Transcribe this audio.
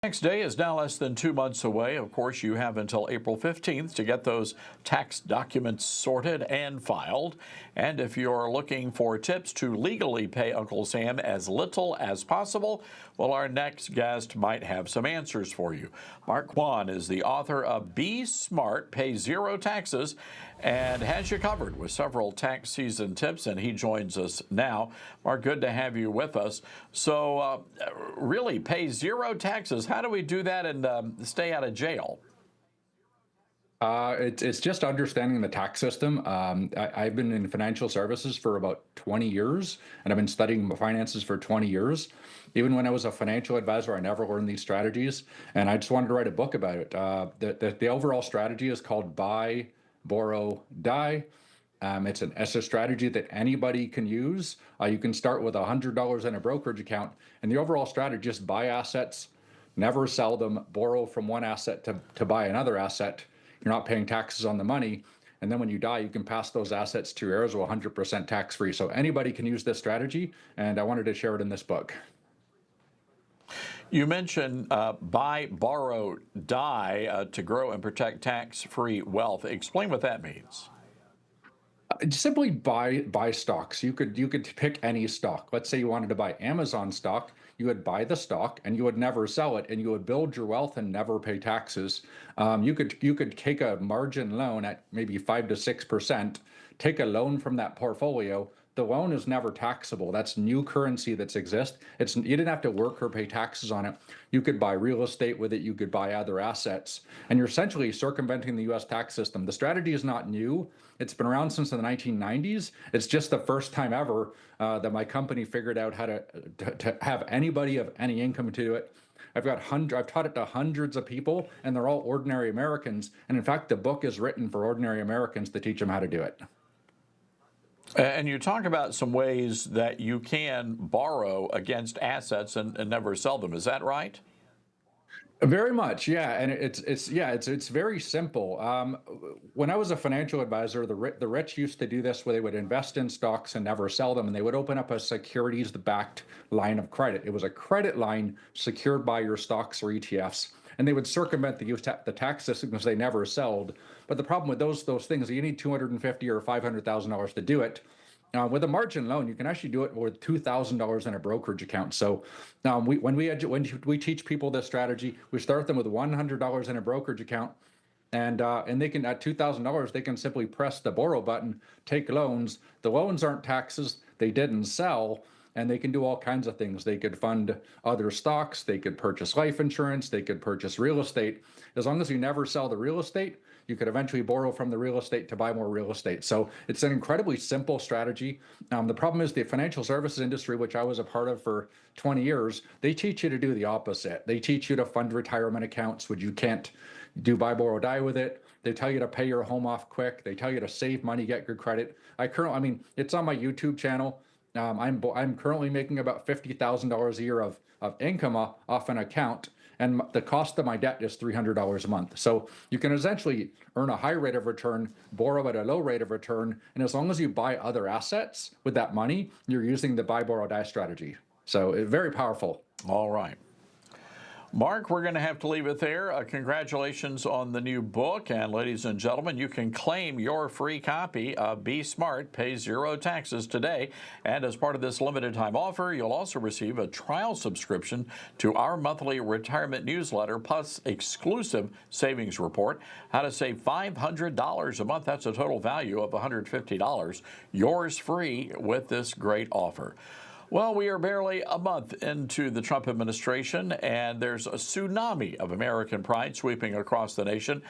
Tax day is now less than 2 months away. Of course, you have until April 15th to get those tax documents sorted and filed. And if you're looking for tips to legally pay Uncle Sam as little as possible, well, our next guest might have some answers for you. Mark Quann is the author of Be Smart, Pay Zero Taxes, and has you covered with several tax season tips, and he joins us now. Mark, good to have you with us. So really, pay zero taxes. How do we do that and stay out of jail? It's just understanding the tax system. I've been in financial services for about 20 years, and I've been studying finances for 20 years. Even when I was a financial advisor, I never learned these strategies, and I just wanted to write a book about it. The overall strategy is called Buy, Borrow, Die. It's a strategy that anybody can use. You can start with $100 in a brokerage account, and the overall strategy is buy assets, never sell them, borrow from one asset to buy another asset. You're not paying taxes on the money. And then when you die, you can pass those assets to your heirs 100% tax free. So anybody can use this strategy, and I wanted to share it in this book. You mentioned buy, borrow, die to grow and protect tax-free wealth. Explain what that means. Simply buy stocks. You could pick any stock. Let's say you wanted to buy Amazon stock. You would buy the stock and you would never sell it, and you would build your wealth and never pay taxes. You could take a margin loan at maybe 5 to 6%. Take a loan from that portfolio. The loan is never taxable. That's new currency that's exist. You didn't have to work or pay taxes on it. You could buy real estate with it. You could buy other assets, and you're essentially circumventing the U.S. tax system. The strategy is not new. It's been around since the 1990s. It's just the first time ever that my company figured out how to have anybody of any income to do it. I've taught it to hundreds of people, and they're all ordinary Americans. And in fact, the book is written for ordinary Americans to teach them how to do it. And you talk about some ways that you can borrow against assets and never sell them. Is that right? Very much, yeah, and it's very simple. When I was a financial advisor, the rich used to do this where they would invest in stocks and never sell them, and they would open up a securities-backed line of credit. It was a credit line secured by your stocks or ETFs, and they would circumvent the tax system because they never sold. But the problem with those things, you need 250 or $500,000 to do it. With a margin loan, you can actually do it with $2,000 in a brokerage account. So when we teach people this strategy, we start them with $100 in a brokerage account, and they can, at $2,000, they can simply press the borrow button, take loans. The loans aren't taxes; they didn't sell, and they can do all kinds of things. They could fund other stocks, they could purchase life insurance, they could purchase real estate. As long as you never sell the real estate, you could eventually borrow from the real estate to buy more real estate. So it's an incredibly simple strategy. The problem is the financial services industry, which I was a part of for 20 years, they teach you to do the opposite. They teach you to fund retirement accounts, which you can't do buy, borrow, die with it. They tell you to pay your home off quick. They tell you to save money, get good credit. It's on my YouTube channel. I'm currently making about $50,000 a year of income off an account, and the cost of my debt is $300 a month. So you can essentially earn a high rate of return, borrow at a low rate of return, and as long as you buy other assets with that money, you're using the buy, borrow, die strategy. So it's very powerful. All right. Mark, we're going to have to leave it there. Congratulations on the new book. And ladies and gentlemen, you can claim your free copy of Be Smart, Pay Zero Taxes today. And as part of this limited time offer, you'll also receive a trial subscription to our monthly retirement newsletter, plus exclusive savings report, how to save $500 a month. That's a total value of $150. Yours free with this great offer. Well, we are barely a month into the Trump administration, and there's a tsunami of American pride sweeping across the nation